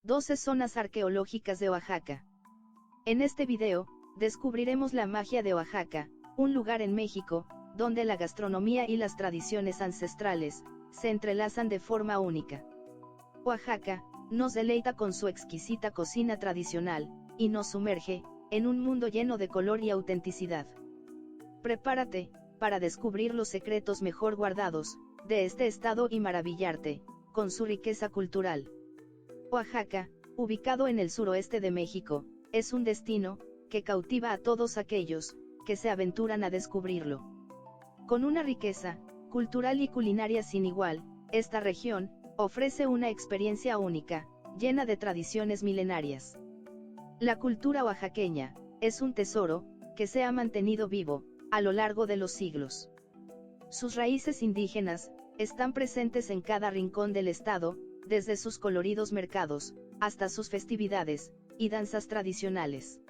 12 zonas arqueológicas de Oaxaca. En este video, descubriremos la magia de Oaxaca, un lugar en México, donde la gastronomía y las tradiciones ancestrales se entrelazan de forma única. Oaxaca nos deleita con su exquisita cocina tradicional, y nos sumerge en un mundo lleno de color y autenticidad. Prepárate para descubrir los secretos mejor guardados de este estado y maravillarte con su riqueza cultural. Oaxaca, ubicado en el suroeste de México, es un destino que cautiva a todos aquellos que se aventuran a descubrirlo. Con una riqueza cultural y culinaria sin igual, esta región ofrece una experiencia única, llena de tradiciones milenarias. La cultura oaxaqueña es un tesoro que se ha mantenido vivo a lo largo de los siglos. Sus raíces indígenas están presentes en cada rincón del estado, desde sus coloridos mercados hasta sus festividades y danzas tradicionales.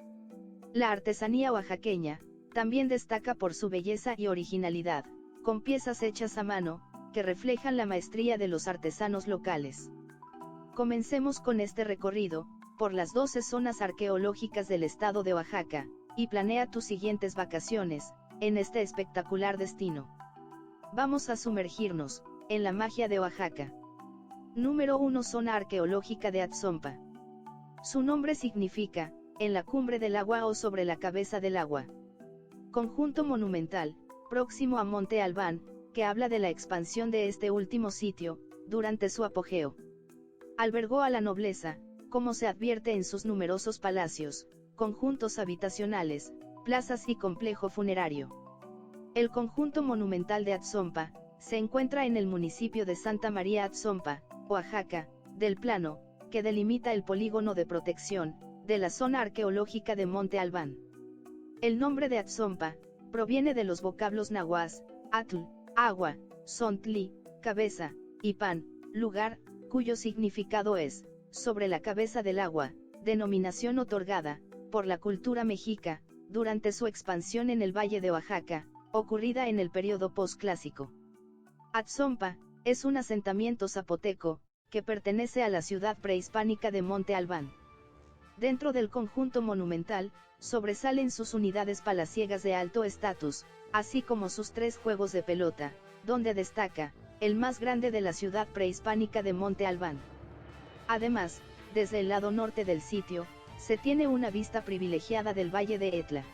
La artesanía oaxaqueña también destaca por su belleza y originalidad, con piezas hechas a mano que reflejan la maestría de los artesanos locales. Comencemos con este recorrido por las 12 zonas arqueológicas del estado de Oaxaca, y planea tus siguientes vacaciones en este espectacular destino. Vamos a sumergirnos en la magia de Oaxaca. Número 1. Zona arqueológica de Atzompa. Su nombre significa, en la cumbre del agua o sobre la cabeza del agua. Conjunto monumental, próximo a Monte Albán, que habla de la expansión de este último sitio, durante su apogeo. Albergó a la nobleza, como se advierte en sus numerosos palacios, conjuntos habitacionales, plazas y complejo funerario. El conjunto monumental de Atzompa se encuentra en el municipio de Santa María Atzompa, Oaxaca, del Plano, que delimita el polígono de protección de la zona arqueológica de Monte Albán. El nombre de Atzompa proviene de los vocablos nahuas, atl, agua, zontli, cabeza, y pan, lugar, cuyo significado es, sobre la cabeza del agua, denominación otorgada por la cultura mexica, durante su expansión en el Valle de Oaxaca, ocurrida en el período posclásico. Atzompa es un asentamiento zapoteco, que pertenece a la ciudad prehispánica de Monte Albán. Dentro del conjunto monumental, sobresalen sus unidades palaciegas de alto estatus, así como sus 3 juegos de pelota, donde destaca el más grande de la ciudad prehispánica de Monte Albán. Además, desde el lado norte del sitio, se tiene una vista privilegiada del Valle de Etla.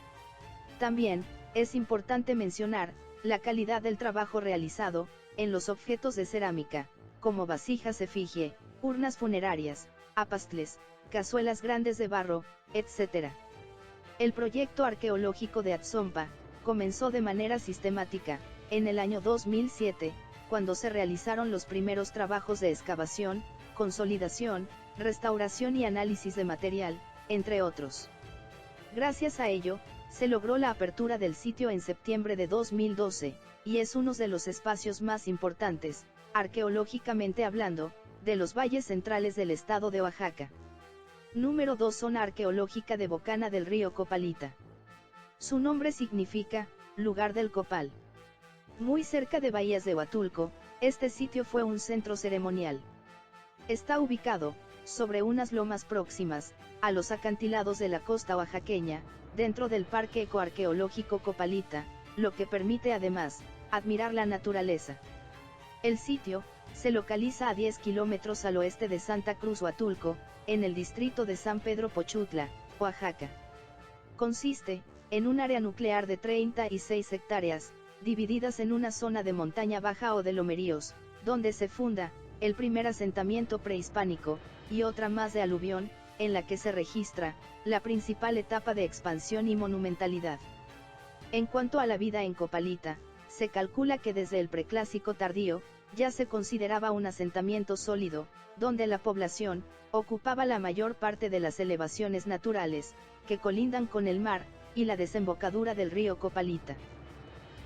También, es importante mencionar la calidad del trabajo realizado en los objetos de cerámica, como vasijas efigie, urnas funerarias, apastles, cazuelas grandes de barro, etc. El proyecto arqueológico de Atzompa comenzó de manera sistemática en el año 2007, cuando se realizaron los primeros trabajos de excavación, consolidación, restauración y análisis de material, entre otros. Gracias a ello, se logró la apertura del sitio en septiembre de 2012, y es uno de los espacios más importantes, arqueológicamente hablando, de los valles centrales del estado de Oaxaca. Número 2. Zona arqueológica de Bocana del río Copalita. Su nombre significa, lugar del copal. Muy cerca de Bahías de Huatulco, este sitio fue un centro ceremonial. Está ubicado sobre unas lomas próximas a los acantilados de la costa oaxaqueña, dentro del Parque Ecoarqueológico Copalita, lo que permite además admirar la naturaleza. El sitio se localiza a 10 kilómetros al oeste de Santa Cruz Huatulco, en el distrito de San Pedro Pochutla, Oaxaca. Consiste en un área nuclear de 36 hectáreas, divididas en una zona de montaña baja o de lomeríos, donde se funda el primer asentamiento prehispánico, y otra más de aluvión, en la que se registra la principal etapa de expansión y monumentalidad. En cuanto a la vida en Copalita, se calcula que desde el preclásico tardío, ya se consideraba un asentamiento sólido, donde la población ocupaba la mayor parte de las elevaciones naturales, que colindan con el mar, y la desembocadura del río Copalita.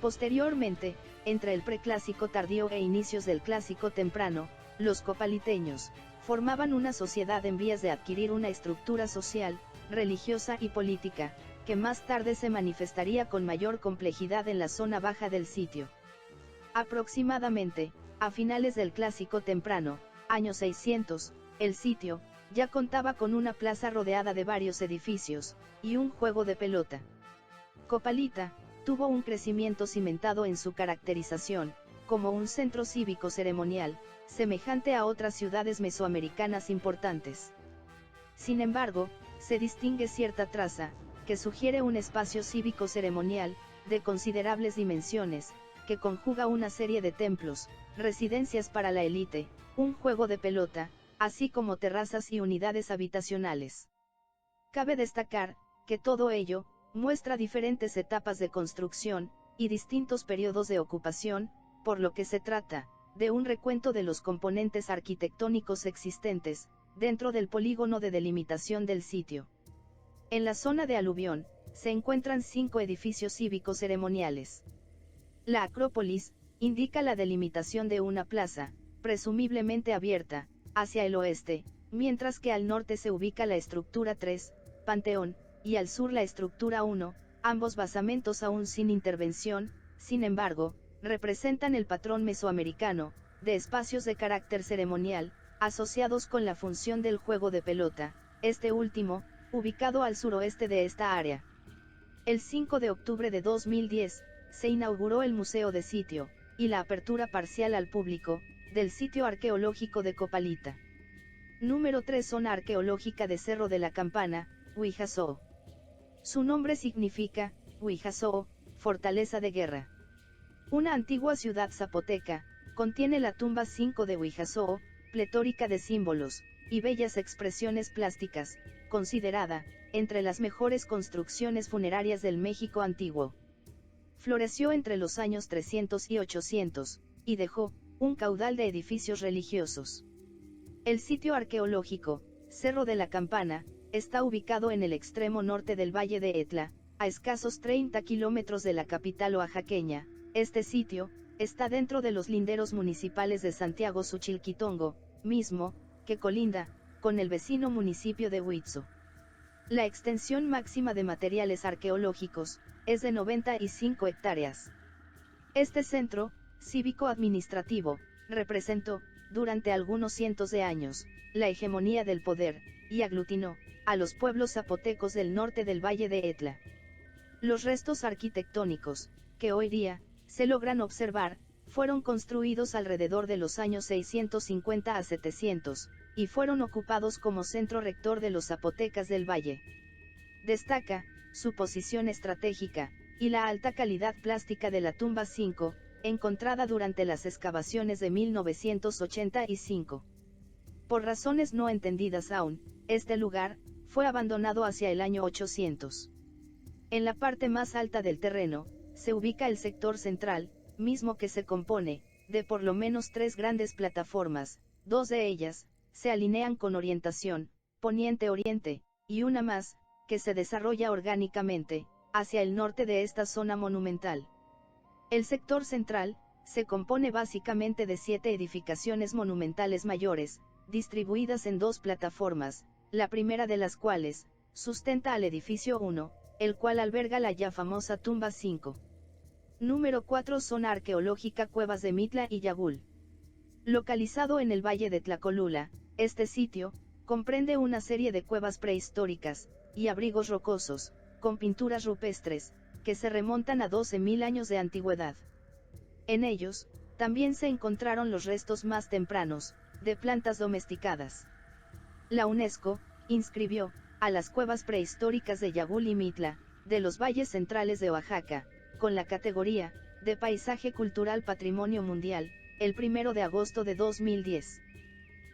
Posteriormente, entre el preclásico tardío e inicios del clásico temprano, los copaliteños formaban una sociedad en vías de adquirir una estructura social, religiosa y política, que más tarde se manifestaría con mayor complejidad en la zona baja del sitio. Aproximadamente, a finales del Clásico Temprano, año 600, el sitio ya contaba con una plaza rodeada de varios edificios, y un juego de pelota. Copalita tuvo un crecimiento cimentado en su caracterización, como un centro cívico ceremonial, semejante a otras ciudades mesoamericanas importantes. Sin embargo, se distingue cierta traza, que sugiere un espacio cívico ceremonial, de considerables dimensiones, que conjuga una serie de templos, residencias para la élite, un juego de pelota, así como terrazas y unidades habitacionales. Cabe destacar, que todo ello, muestra diferentes etapas de construcción, y distintos periodos de ocupación, por lo que se trata, de un recuento de los componentes arquitectónicos existentes, dentro del polígono de delimitación del sitio. En la zona de aluvión, se encuentran 5 edificios cívicos ceremoniales. La Acrópolis, indica la delimitación de una plaza, presumiblemente abierta, hacia el oeste, mientras que al norte se ubica la estructura 3, Panteón, y al sur la estructura 1, ambos basamentos aún sin intervención, sin embargo, representan el patrón mesoamericano, de espacios de carácter ceremonial, asociados con la función del juego de pelota, este último, ubicado al suroeste de esta área. El 5 de octubre de 2010, se inauguró el Museo de Sitio, y la apertura parcial al público, del sitio arqueológico de Copalita. Número 3 Zona arqueológica de Cerro de la Campana, Huijazó. Su nombre significa, Huijazó, fortaleza de guerra. Una antigua ciudad zapoteca, contiene la tumba 5 de Huijazó, pletórica de símbolos, y bellas expresiones plásticas, considerada, entre las mejores construcciones funerarias del México antiguo. Floreció entre los años 300 y 800, y dejó, un caudal de edificios religiosos. El sitio arqueológico, Cerro de la Campana, está ubicado en el extremo norte del Valle de Etla, a escasos 30 kilómetros de la capital oaxaqueña. Este sitio, está dentro de los linderos municipales de Santiago Xuchilquitongo, mismo, que colinda, con el vecino municipio de Huitzo. La extensión máxima de materiales arqueológicos, es de 95 hectáreas. Este centro, cívico-administrativo, representó, durante algunos cientos de años, la hegemonía del poder, y aglutinó, a los pueblos zapotecos del norte del Valle de Etla. Los restos arquitectónicos, que hoy día, se logran observar, fueron construidos alrededor de los años 650 a 700, y fueron ocupados como centro rector de los zapotecas del valle. Destaca, su posición estratégica, y la alta calidad plástica de la tumba 5, encontrada durante las excavaciones de 1985. Por razones no entendidas aún, este lugar, fue abandonado hacia el año 800. En la parte más alta del terreno, se ubica el sector central, mismo que se compone, de por lo menos 3 grandes plataformas, 2 de ellas, se alinean con orientación, poniente-oriente, y una más, que se desarrolla orgánicamente, hacia el norte de esta zona monumental. El sector central, se compone básicamente de 7 edificaciones monumentales mayores, distribuidas en 2 plataformas, la primera de las cuales, sustenta al edificio 1, el cual alberga la ya famosa tumba 5. Número 4 Zona arqueológica Cuevas de Mitla y Yagul. Localizado en el valle de Tlacolula, este sitio, comprende una serie de cuevas prehistóricas, y abrigos rocosos, con pinturas rupestres, que se remontan a 12.000 años de antigüedad. En ellos, también se encontraron los restos más tempranos, de plantas domesticadas. La UNESCO, inscribió, a las cuevas prehistóricas de Yagul y Mitla, de los valles centrales de Oaxaca, con la categoría, de Paisaje Cultural Patrimonio Mundial, el 1 de agosto de 2010.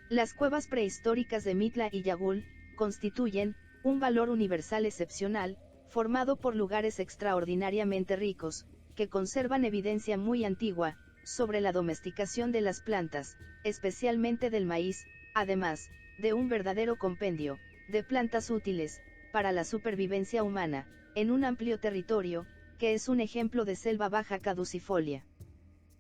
Las cuevas prehistóricas de Mitla y Yagul, constituyen, un valor universal excepcional, formado por lugares extraordinariamente ricos, que conservan evidencia muy antigua, sobre la domesticación de las plantas, especialmente del maíz, además, de un verdadero compendio, de plantas útiles, para la supervivencia humana, en un amplio territorio, que es un ejemplo de selva baja caducifolia.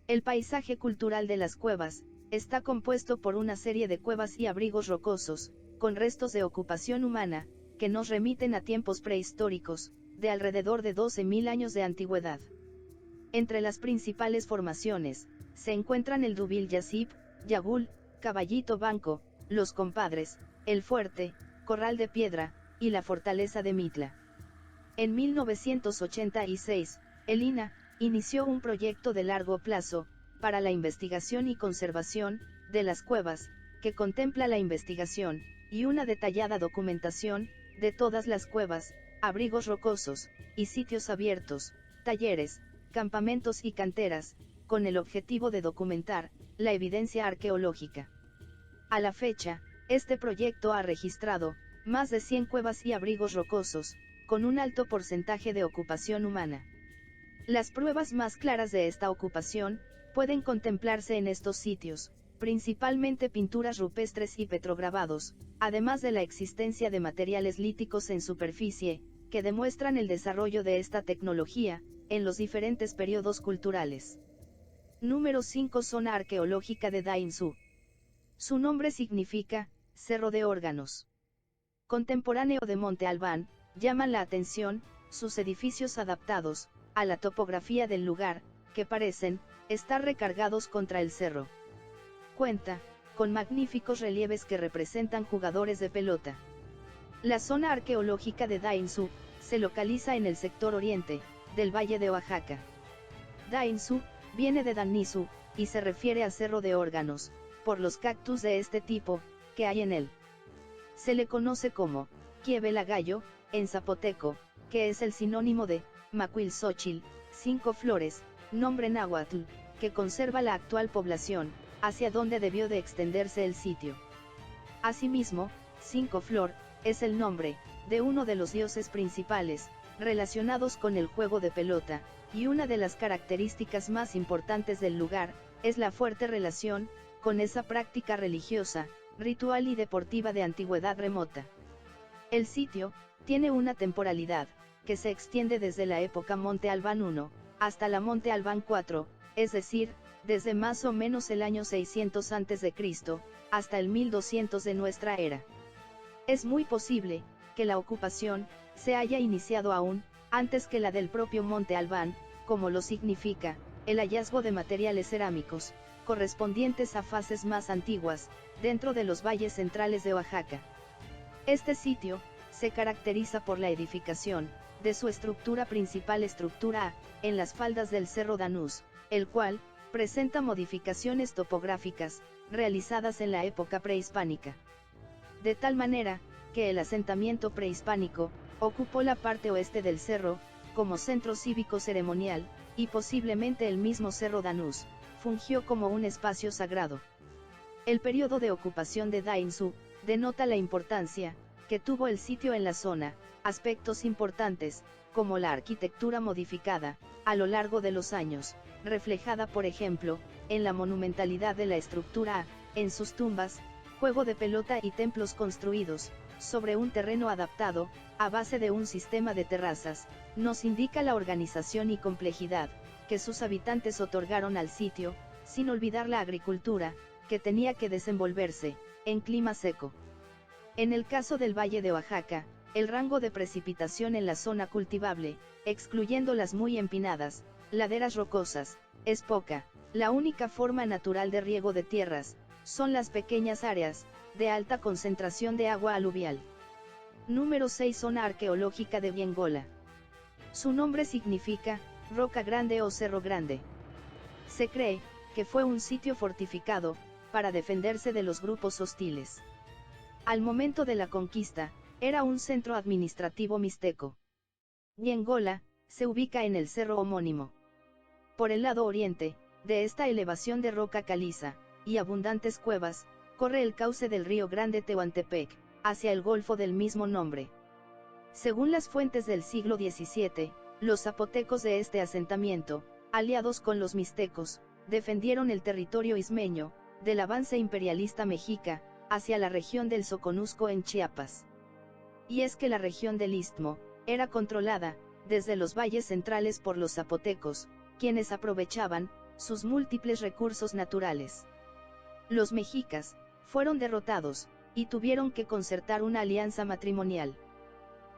El paisaje cultural de las cuevas, está compuesto por una serie de cuevas y abrigos rocosos, con restos de ocupación humana, que nos remiten a tiempos prehistóricos, de alrededor de 12.000 años de antigüedad. Entre las principales formaciones, se encuentran el Dubil Yazip, Yagul, Caballito Banco, Los Compadres, el fuerte, Corral de Piedra, y la fortaleza de Mitla. En 1986, el INAH inició un proyecto de largo plazo, para la investigación y conservación, de las cuevas, que contempla la investigación, y una detallada documentación, de todas las cuevas, abrigos rocosos, y sitios abiertos, talleres, campamentos y canteras, con el objetivo de documentar, la evidencia arqueológica. A la fecha, este proyecto ha registrado, más de 100 cuevas y abrigos rocosos, con un alto porcentaje de ocupación humana. Las pruebas más claras de esta ocupación, pueden contemplarse en estos sitios, principalmente pinturas rupestres y petrograbados, además de la existencia de materiales líticos en superficie, que demuestran el desarrollo de esta tecnología, en los diferentes periodos culturales. Número 5. Zona arqueológica de Dainzú. Su nombre significa, Cerro de Órganos. Contemporáneo de Monte Albán, llaman la atención, sus edificios adaptados, a la topografía del lugar, que parecen, estar recargados contra el cerro. Cuenta, con magníficos relieves que representan jugadores de pelota. La zona arqueológica de Dainzú, se localiza en el sector oriente, del Valle de Oaxaca. Dainzú, viene de Danizú, y se refiere a Cerro de Órganos, por los cactus de este tipo, que hay en él. Se le conoce como, Quiebelagallo, en zapoteco, que es el sinónimo de, Macuilxóchitl, 5 flores, nombre náhuatl, que conserva la actual población, hacia donde debió de extenderse el sitio. Asimismo, 5 flor, es el nombre, de uno de los dioses principales, relacionados con el juego de pelota, y una de las características más importantes del lugar, es la fuerte relación, con esa práctica religiosa, ritual y deportiva de antigüedad remota. El sitio, tiene una temporalidad, que se extiende desde la época Monte Albán I, hasta la Monte Albán IV, es decir, desde más o menos el año 600 a.C., hasta el 1200 de nuestra era. Es muy posible, que la ocupación, se haya iniciado aún, antes que la del propio Monte Albán, como lo significa, el hallazgo de materiales cerámicos, correspondientes a fases más antiguas, dentro de los valles centrales de Oaxaca. Este sitio, se caracteriza por la edificación, de su estructura principal estructura A, en las faldas del Cerro Danús, el cual, presenta modificaciones topográficas, realizadas en la época prehispánica. De tal manera, que el asentamiento prehispánico, ocupó la parte oeste del cerro, como centro cívico ceremonial, y posiblemente el mismo Cerro Danús, fungió como un espacio sagrado. El periodo de ocupación de Dainzú, denota la importancia, que tuvo el sitio en la zona, aspectos importantes, como la arquitectura modificada, a lo largo de los años, reflejada por ejemplo, en la monumentalidad de la estructura A, en sus tumbas, juego de pelota y templos construidos, sobre un terreno adaptado, a base de un sistema de terrazas, nos indica la organización y complejidad, que sus habitantes otorgaron al sitio, sin olvidar la agricultura, que tenía que desenvolverse, en clima seco. En el caso del Valle de Oaxaca, el rango de precipitación en la zona cultivable, excluyendo las muy empinadas, laderas rocosas, es poca. La única forma natural de riego de tierras, son las pequeñas áreas, de alta concentración de agua aluvial. Número 6. Zona arqueológica de Viengola. Su nombre significa, roca grande o cerro grande. Se cree, que fue un sitio fortificado, para defenderse de los grupos hostiles. Al momento de la conquista, era un centro administrativo mixteco. Viengola, se ubica en el cerro homónimo. Por el lado oriente, de esta elevación de roca caliza, y abundantes cuevas, corre el cauce del río Grande Tehuantepec, hacia el golfo del mismo nombre. Según las fuentes del siglo XVII, los zapotecos de este asentamiento, aliados con los mixtecos, defendieron el territorio ismeño, del avance imperialista mexica, hacia la región del Soconusco en Chiapas. Y es que la región del Istmo, era controlada, desde los valles centrales por los zapotecos, quienes aprovechaban, sus múltiples recursos naturales. Los mexicas, fueron derrotados, y tuvieron que concertar una alianza matrimonial.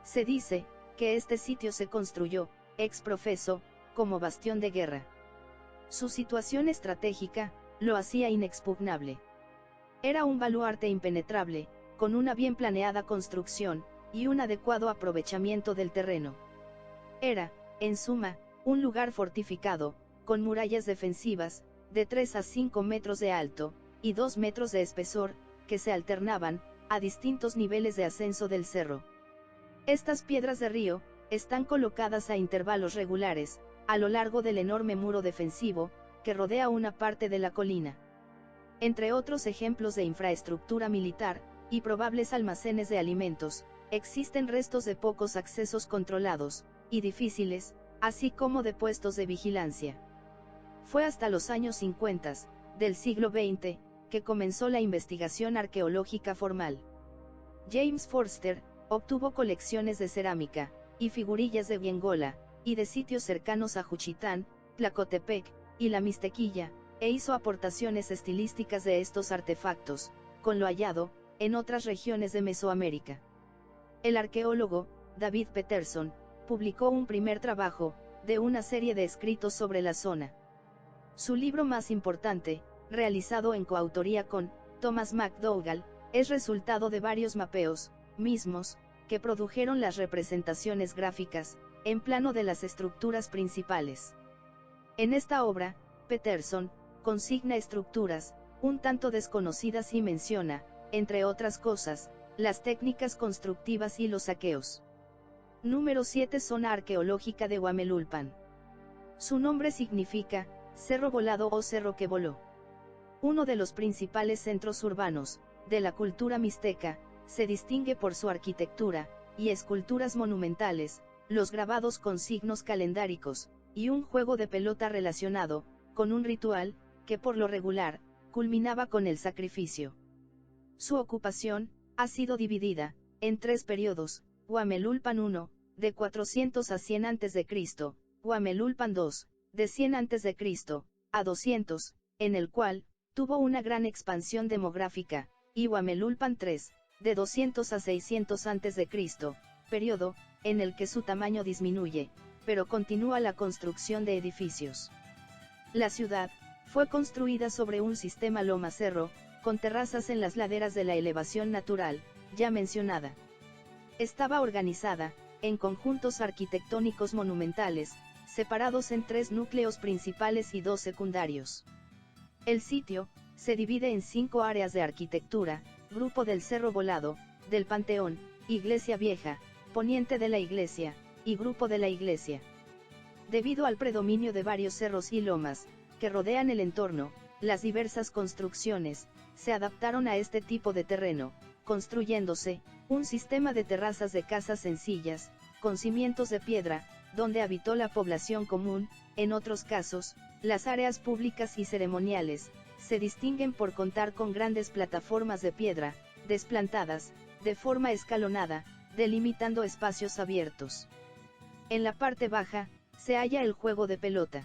Se dice, que este sitio se construyó, ex profeso, como bastión de guerra. Su situación estratégica, lo hacía inexpugnable. Era un baluarte impenetrable, con una bien planeada construcción, y un adecuado aprovechamiento del terreno. Era, en suma, un lugar fortificado, con murallas defensivas, de 3 a 5 metros de alto, y 2 metros de espesor, que se alternaban, a distintos niveles de ascenso del cerro. Estas piedras de río, están colocadas a intervalos regulares, a lo largo del enorme muro defensivo, que rodea una parte de la colina. Entre otros ejemplos de infraestructura militar, y probables almacenes de alimentos, existen restos de pocos accesos controlados, y difíciles, así como de puestos de vigilancia. Fue hasta los años 50, del siglo XX, que comenzó la investigación arqueológica formal. James Forster, obtuvo colecciones de cerámica, y figurillas de Viengola, y de sitios cercanos a Juchitán, Tlacotepec, y la Mixtequilla, e hizo aportaciones estilísticas de estos artefactos, con lo hallado, en otras regiones de Mesoamérica. El arqueólogo, David Peterson, publicó un primer trabajo, de una serie de escritos sobre la zona. Su libro más importante, realizado en coautoría con Thomas McDougall, es resultado de varios mapeos, mismos, que produjeron las representaciones gráficas, en plano de las estructuras principales. En esta obra, Peterson consigna estructuras, un tanto desconocidas y menciona, entre otras cosas, las técnicas constructivas y los saqueos. Número 7. Zona arqueológica de Huamelulpan. Su nombre significa, cerro volado o cerro que voló. Uno de los principales centros urbanos, de la cultura mixteca, se distingue por su arquitectura, y esculturas monumentales, los grabados con signos calendáricos, y un juego de pelota relacionado, con un ritual, que por lo regular, culminaba con el sacrificio. Su ocupación, ha sido dividida, en 3 periodos: Huamelulpan I, de 400 a 100 a.C., Huamelulpan II, de 100 a.C. a 200, en el cual, tuvo una gran expansión demográfica, y Huamelulpan III, de 200 a 600 a.C., periodo, en el que su tamaño disminuye, pero continúa la construcción de edificios. La ciudad, fue construida sobre un sistema loma-cerro, con terrazas en las laderas de la elevación natural, ya mencionada. Estaba organizada, en conjuntos arquitectónicos monumentales, separados en 3 núcleos principales y 2 secundarios. El sitio, se divide en 5 áreas de arquitectura: Grupo del Cerro Volado, del Panteón, Iglesia Vieja, Poniente de la Iglesia, y Grupo de la Iglesia. Debido al predominio de varios cerros y lomas, que rodean el entorno, las diversas construcciones, se adaptaron a este tipo de terreno, construyéndose, un sistema de terrazas de casas sencillas, con cimientos de piedra, donde habitó la población común. En otros casos, las áreas públicas y ceremoniales, se distinguen por contar con grandes plataformas de piedra, desplantadas, de forma escalonada, delimitando espacios abiertos. En la parte baja, se halla el juego de pelota.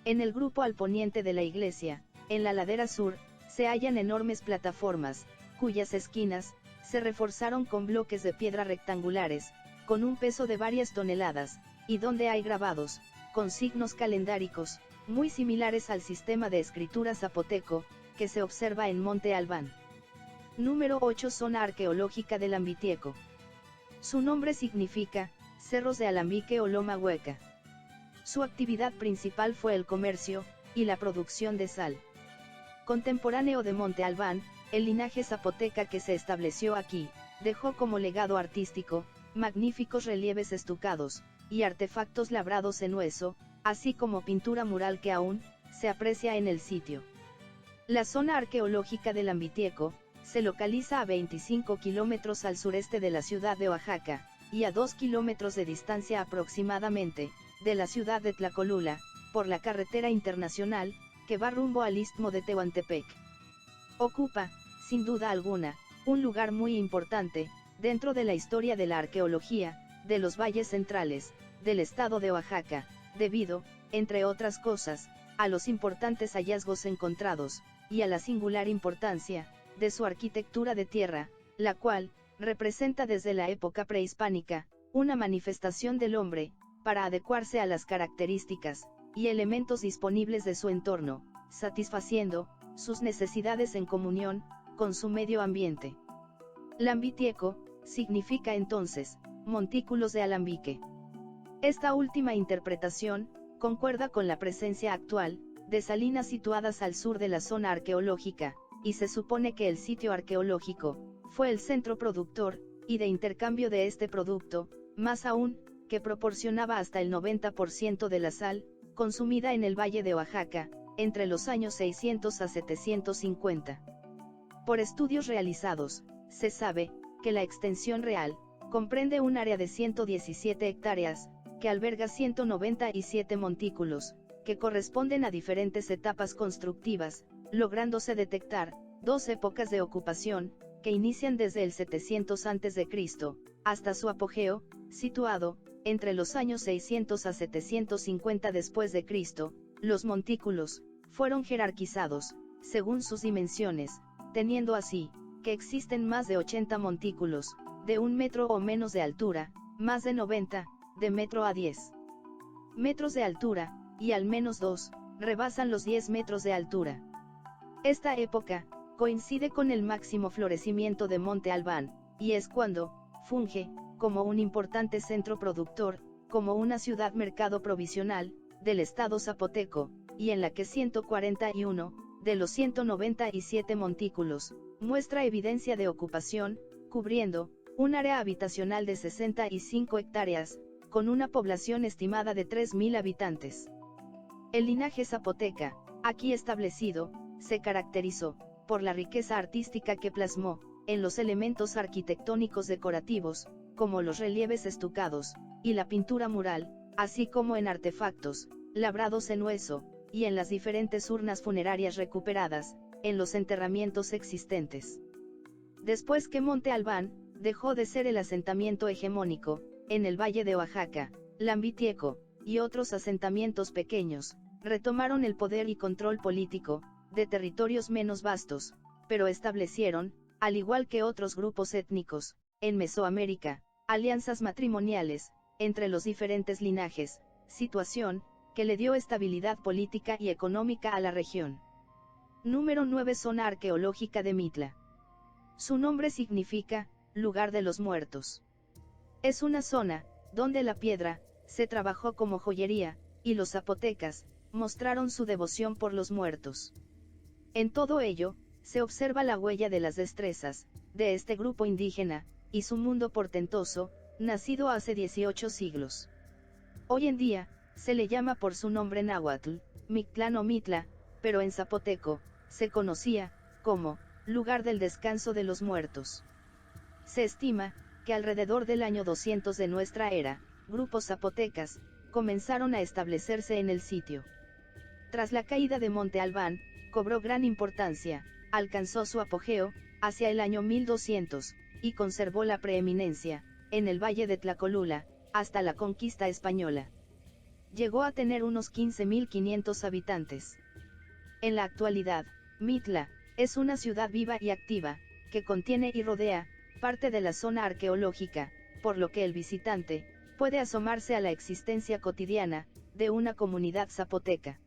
En el grupo al poniente de la iglesia, en la ladera sur, se hallan enormes plataformas, cuyas esquinas, se reforzaron con bloques de piedra rectangulares, con un peso de varias toneladas, y donde hay grabados, con signos calendáricos, muy similares al sistema de escritura zapoteco, que se observa en Monte Albán. Número 8. Zona arqueológica del Ambitieco. Su nombre significa, cerros de alambique o loma hueca. Su actividad principal fue el comercio, y la producción de sal. Contemporáneo de Monte Albán, el linaje zapoteca que se estableció aquí, dejó como legado artístico, magníficos relieves estucados, y artefactos labrados en hueso, así como pintura mural que aún, se aprecia en el sitio. La zona arqueológica del Ambitieco, se localiza a 25 kilómetros al sureste de la ciudad de Oaxaca, y a 2 kilómetros de distancia aproximadamente, de la ciudad de Tlacolula, por la carretera internacional, que va rumbo al istmo de Tehuantepec. Ocupa, sin duda alguna, un lugar muy importante, dentro de la historia de la arqueología, de los valles centrales, del estado de Oaxaca, debido, entre otras cosas, a los importantes hallazgos encontrados, y a la singular importancia, de su arquitectura de tierra, la cual, representa desde la época prehispánica, una manifestación del hombre, para adecuarse a las características, y elementos disponibles de su entorno, satisfaciendo, sus necesidades en comunión, con su medio ambiente. Lambitieco significa entonces, montículos de alambique. Esta última interpretación concuerda con la presencia actual de salinas situadas al sur de la zona arqueológica, y se supone que el sitio arqueológico fue el centro productor y de intercambio de este producto, más aún, que proporcionaba hasta el 90% de la sal consumida en el Valle de Oaxaca, entre los años 600 a 750. Por estudios realizados, se sabe que la extensión real comprende un área de 117 hectáreas, que alberga 197 montículos, que corresponden a diferentes etapas constructivas, lográndose detectar 2 épocas de ocupación, que inician desde el 700 a.C., hasta su apogeo, situado entre los años 600 a 750 después de Cristo. Los montículos fueron jerarquizados según sus dimensiones, teniendo así que existen más de 80 montículos de 1 metro o menos de altura, más de 90 de metro a 10 metros de altura, y al menos 2 rebasan los 10 metros de altura. Esta época coincide con el máximo florecimiento de Monte Albán, y es cuando funge como un importante centro productor, como una ciudad-mercado provisional del estado zapoteco, y en la que 141 de los 197 montículos muestra evidencia de ocupación, cubriendo un área habitacional de 65 hectáreas, con una población estimada de 3.000 habitantes. El linaje zapoteca, aquí establecido, se caracterizó por la riqueza artística que plasmó en los elementos arquitectónicos decorativos, como los relieves estucados y la pintura mural, así como en artefactos labrados en hueso, y en las diferentes urnas funerarias recuperadas en los enterramientos existentes. Después que Monte Albán dejó de ser el asentamiento hegemónico en el Valle de Oaxaca, Lambitieco y otros asentamientos pequeños retomaron el poder y control político de territorios menos vastos, pero establecieron, al igual que otros grupos étnicos en Mesoamérica, alianzas matrimoniales entre los diferentes linajes, situación que le dio estabilidad política y económica a la región. Número 9. Zona arqueológica de Mitla. Su nombre significa lugar de los muertos. Es una zona donde la piedra se trabajó como joyería, y los zapotecas mostraron su devoción por los muertos. En todo ello, se observa la huella de las destrezas de este grupo indígena, y su mundo portentoso, nacido hace 18 siglos. Hoy en día, se le llama por su nombre náhuatl, Mictlán o Mitla, pero en zapoteco, se conocía como lugar del descanso de los muertos. Se estima que alrededor del año 200 de nuestra era, grupos zapotecas comenzaron a establecerse en el sitio. Tras la caída de Monte Albán, cobró gran importancia, alcanzó su apogeo hacia el año 1200, y conservó la preeminencia en el valle de Tlacolula hasta la conquista española. Llegó a tener unos 15.500 habitantes. En la actualidad, Mitla es una ciudad viva y activa, que contiene y rodea parte de la zona arqueológica, por lo que el visitante puede asomarse a la existencia cotidiana de una comunidad zapoteca.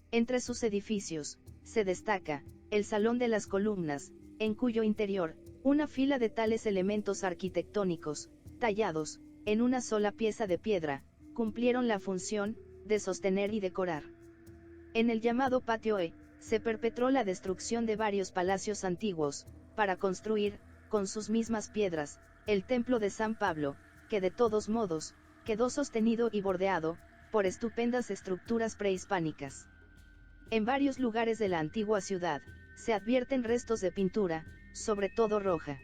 Entre sus edificios se destaca el Salón de las Columnas, en cuyo interior una fila de tales elementos arquitectónicos, tallados en una sola pieza de piedra, cumplieron la función de sostener y decorar. En el llamado Patio E, se perpetró la destrucción de varios palacios antiguos, para construir, con sus mismas piedras, el templo de San Pablo, que de todos modos, quedó sostenido y bordeado por estupendas estructuras prehispánicas. En varios lugares de la antigua ciudad, se advierten restos de pintura, sobre todo roja.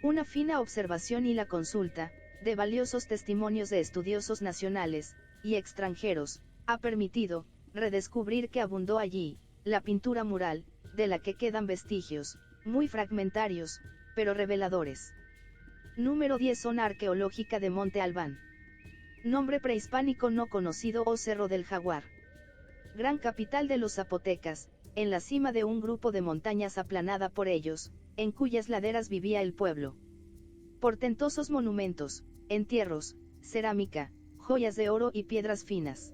Una fina observación y la consulta de valiosos testimonios de estudiosos nacionales y extranjeros ha permitido redescubrir que abundó allí la pintura mural, de la que quedan vestigios, muy fragmentarios, pero reveladores. Número 10. Zona arqueológica de Monte Albán. Nombre prehispánico no conocido o Cerro del Jaguar. Gran capital de los zapotecas, en la cima de un grupo de montañas aplanada por ellos, en cuyas laderas vivía el pueblo. Portentosos monumentos, entierros, cerámica, joyas de oro y piedras finas.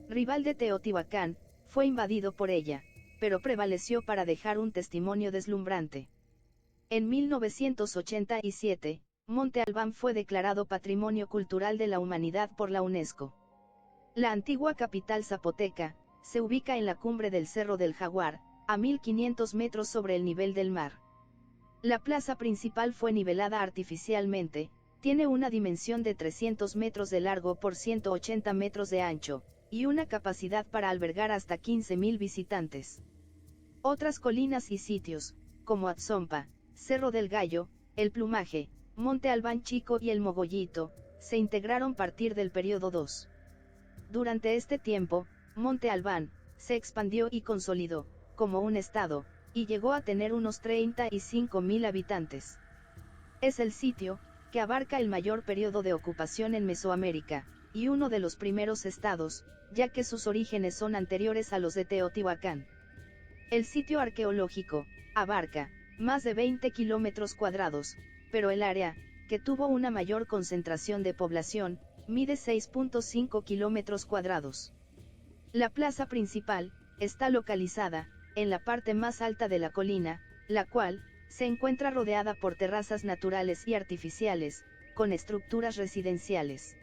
Rival de Teotihuacán, fue invadido por ella, pero prevaleció para dejar un testimonio deslumbrante. En 1987, Monte Albán fue declarado Patrimonio Cultural de la Humanidad por la UNESCO. La antigua capital zapoteca se ubica en la cumbre del Cerro del Jaguar, a 1500 metros sobre el nivel del mar. La plaza principal fue nivelada artificialmente, tiene una dimensión de 300 metros de largo por 180 metros de ancho, y una capacidad para albergar hasta 15.000 visitantes. Otras colinas y sitios, como Atzompa, Cerro del Gallo, El Plumaje, Monte Albán Chico y El Mogollito, se integraron a partir del período 2. Durante este tiempo, Monte Albán se expandió y consolidó como un estado, y llegó a tener unos 35.000 habitantes. Es el sitio que abarca el mayor periodo de ocupación en Mesoamérica, y uno de los primeros estados, ya que sus orígenes son anteriores a los de Teotihuacán. El sitio arqueológico abarca más de 20 kilómetros cuadrados, pero el área que tuvo una mayor concentración de población mide 6.5 kilómetros cuadrados. La plaza principal está localizada en la parte más alta de la colina, la cual se encuentra rodeada por terrazas naturales y artificiales, con estructuras residenciales.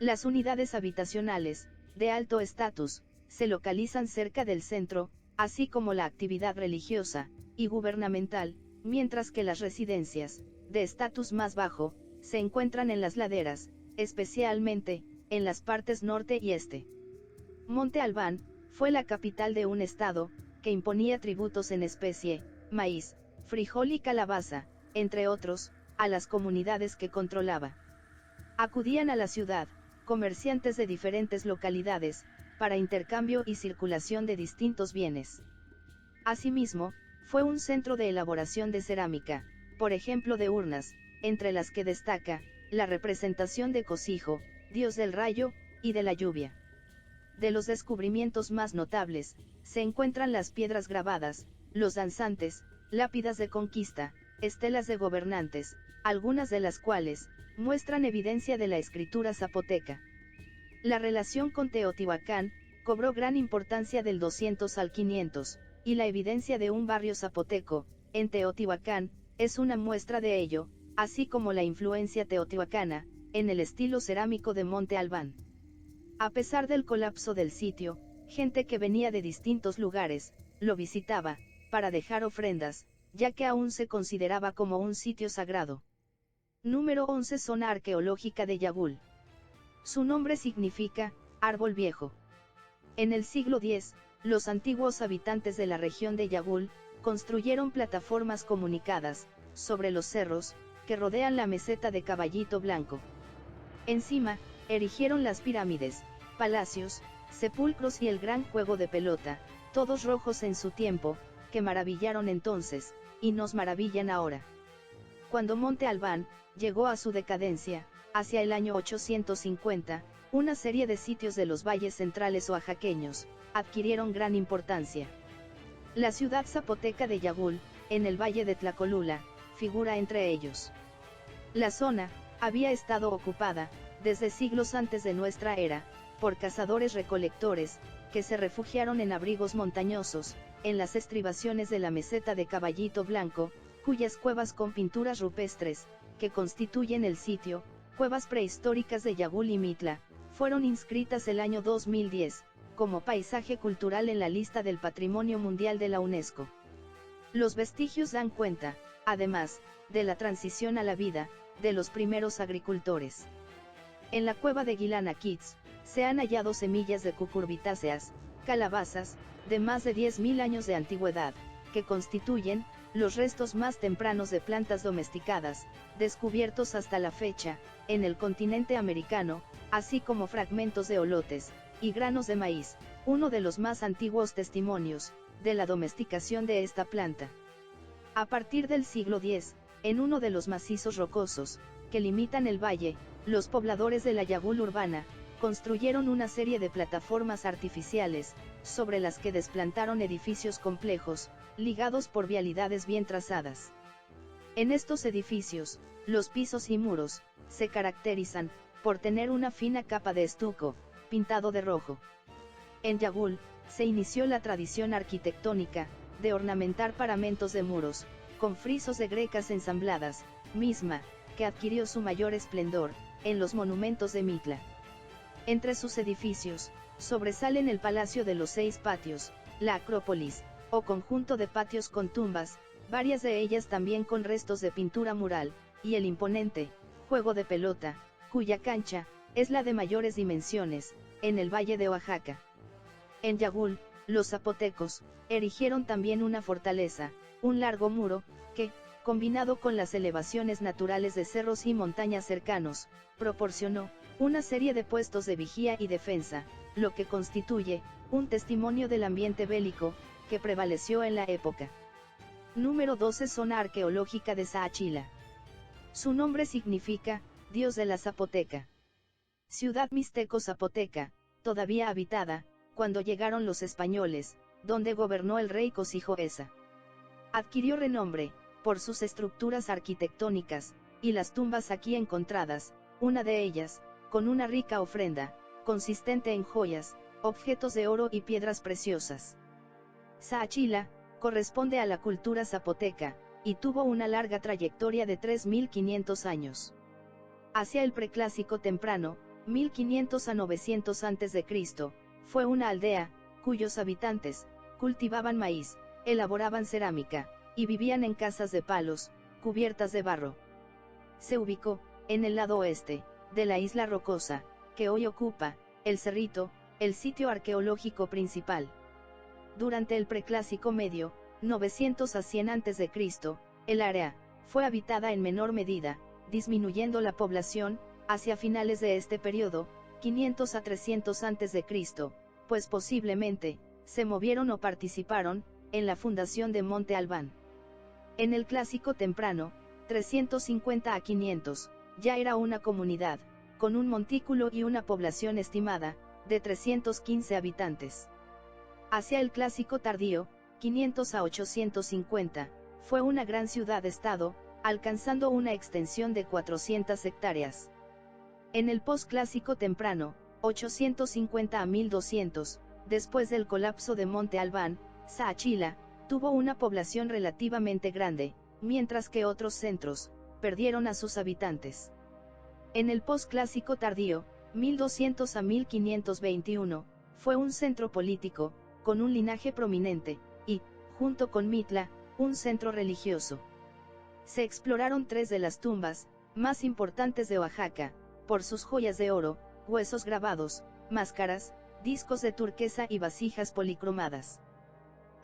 Las unidades habitacionales, de alto estatus, se localizan cerca del centro, así como la actividad religiosa y gubernamental, mientras que las residencias, de estatus más bajo, se encuentran en las laderas, especialmente en las partes norte y este. Monte Albán fue la capital de un estado que imponía tributos en especie, maíz, frijol y calabaza, entre otros, a las comunidades que controlaba. Acudían a la ciudad comerciantes de diferentes localidades para intercambio y circulación de distintos bienes. Asimismo, fue un centro de elaboración de cerámica, por ejemplo de urnas, entre las que destaca la representación de Cosijo, dios del rayo y de la lluvia. De los descubrimientos más notables, se encuentran las piedras grabadas, los danzantes, lápidas de conquista, estelas de gobernantes, algunas de las cuales muestran evidencia de la escritura zapoteca. La relación con Teotihuacán cobró gran importancia del 200 al 500, y la evidencia de un barrio zapoteco en Teotihuacán es una muestra de ello, así como la influencia teotihuacana en el estilo cerámico de Monte Albán. A pesar del colapso del sitio, gente que venía de distintos lugares lo visitaba para dejar ofrendas, ya que aún se consideraba como un sitio sagrado. Número 11. Zona arqueológica de Yagul. Su nombre significa árbol viejo. En el siglo X, los antiguos habitantes de la región de Yagul construyeron plataformas comunicadas sobre los cerros que rodean la meseta de Caballito Blanco. Encima, erigieron las pirámides, palacios, sepulcros y el gran juego de pelota, todos rojos en su tiempo, que maravillaron entonces, y nos maravillan ahora. Cuando Monte Albán llegó a su decadencia, hacia el año 850, una serie de sitios de los valles centrales oaxaqueños adquirieron gran importancia. La ciudad zapoteca de Yagul, en el valle de Tlacolula, figura entre ellos. La zona había estado ocupada, desde siglos antes de nuestra era, por cazadores-recolectores, que se refugiaron en abrigos montañosos, en las estribaciones de la meseta de Caballito Blanco, cuyas cuevas con pinturas rupestres, que constituyen el sitio, cuevas prehistóricas de Yagul y Mitla, fueron inscritas el año 2010, como paisaje cultural en la lista del Patrimonio Mundial de la UNESCO. Los vestigios dan cuenta, además, de la transición a la vida de los primeros agricultores. En la cueva de Guilana-Kitz, se han hallado semillas de cucurbitáceas, calabazas, de más de 10.000 años de antigüedad, que constituyen los restos más tempranos de plantas domesticadas, descubiertos hasta la fecha, en el continente americano, así como fragmentos de olotes y granos de maíz, uno de los más antiguos testimonios de la domesticación de esta planta. A partir del siglo X, en uno de los macizos rocosos que limitan el valle, los pobladores de la Yagul urbana construyeron una serie de plataformas artificiales, sobre las que desplantaron edificios complejos, ligados por vialidades bien trazadas. En estos edificios, los pisos y muros se caracterizan por tener una fina capa de estuco, pintado de rojo. En Yagul se inició la tradición arquitectónica de ornamentar paramentos de muros con frisos de grecas ensambladas, misma, que adquirió su mayor esplendor, en los monumentos de Mitla. Entre sus edificios, sobresalen el Palacio de los Seis Patios, la Acrópolis, o conjunto de patios con tumbas, varias de ellas también con restos de pintura mural, y el imponente juego de pelota, cuya cancha es la de mayores dimensiones, en el Valle de Oaxaca. En Yagul, los zapotecos erigieron también una fortaleza, un largo muro, que, combinado con las elevaciones naturales de cerros y montañas cercanos, proporcionó una serie de puestos de vigía y defensa, lo que constituye un testimonio del ambiente bélico que prevaleció en la época. Número 12. Zona arqueológica de Saachila. Su nombre significa Dios de la Zapoteca. Ciudad mixteco-zapoteca, todavía habitada, cuando llegaron los españoles, donde gobernó el rey Cosijoesa. Adquirió renombre por sus estructuras arquitectónicas, y las tumbas aquí encontradas, una de ellas, con una rica ofrenda, consistente en joyas, objetos de oro y piedras preciosas. Saachila corresponde a la cultura zapoteca, y tuvo una larga trayectoria de 3500 años. Hacia el preclásico temprano, 1500 a 900 a.C., fue una aldea, cuyos habitantes cultivaban maíz, elaboraban cerámica, y vivían en casas de palos, cubiertas de barro. Se ubicó en el lado oeste de la isla rocosa, que hoy ocupa el Cerrito, el sitio arqueológico principal. Durante el Preclásico Medio, 900 a 100 a.C., el área fue habitada en menor medida, disminuyendo la población hacia finales de este periodo, 500 a 300 a.C., pues posiblemente se movieron o participaron en la fundación de Monte Albán. En el Clásico Temprano, 350 a 500, ya era una comunidad, con un montículo y una población estimada de 315 habitantes. Hacia el Clásico Tardío, 500 a 850, fue una gran ciudad-estado, alcanzando una extensión de 400 hectáreas. En el Postclásico Temprano, 850 a 1200, después del colapso de Monte Albán, Saachila tuvo una población relativamente grande, mientras que otros centros perdieron a sus habitantes. En el Postclásico Tardío, 1200 a 1521, fue un centro político, con un linaje prominente, y, junto con Mitla, un centro religioso. Se exploraron tres de las tumbas más importantes de Oaxaca, por sus joyas de oro, huesos grabados, máscaras, discos de turquesa y vasijas policromadas.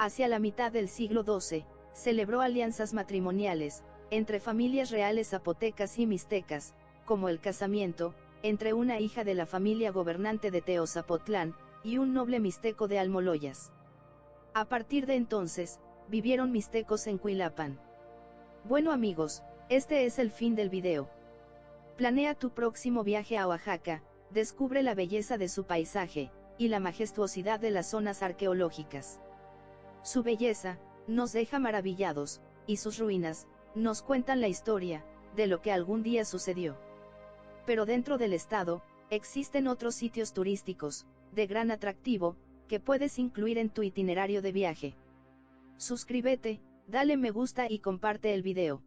Hacia la mitad del siglo XII, celebró alianzas matrimoniales entre familias reales zapotecas y mixtecas, como el casamiento entre una hija de la familia gobernante de Teozapotlán y un noble mixteco de Almoloyas. A partir de entonces, vivieron mixtecos en Cuilapan. Bueno amigos, este es el fin del video. Planea tu próximo viaje a Oaxaca, descubre la belleza de su paisaje, y la majestuosidad de las zonas arqueológicas. Su belleza nos deja maravillados, y sus ruinas nos cuentan la historia de lo que algún día sucedió. Pero dentro del estado, existen otros sitios turísticos, de gran atractivo, que puedes incluir en tu itinerario de viaje. Suscríbete, dale me gusta y comparte el video.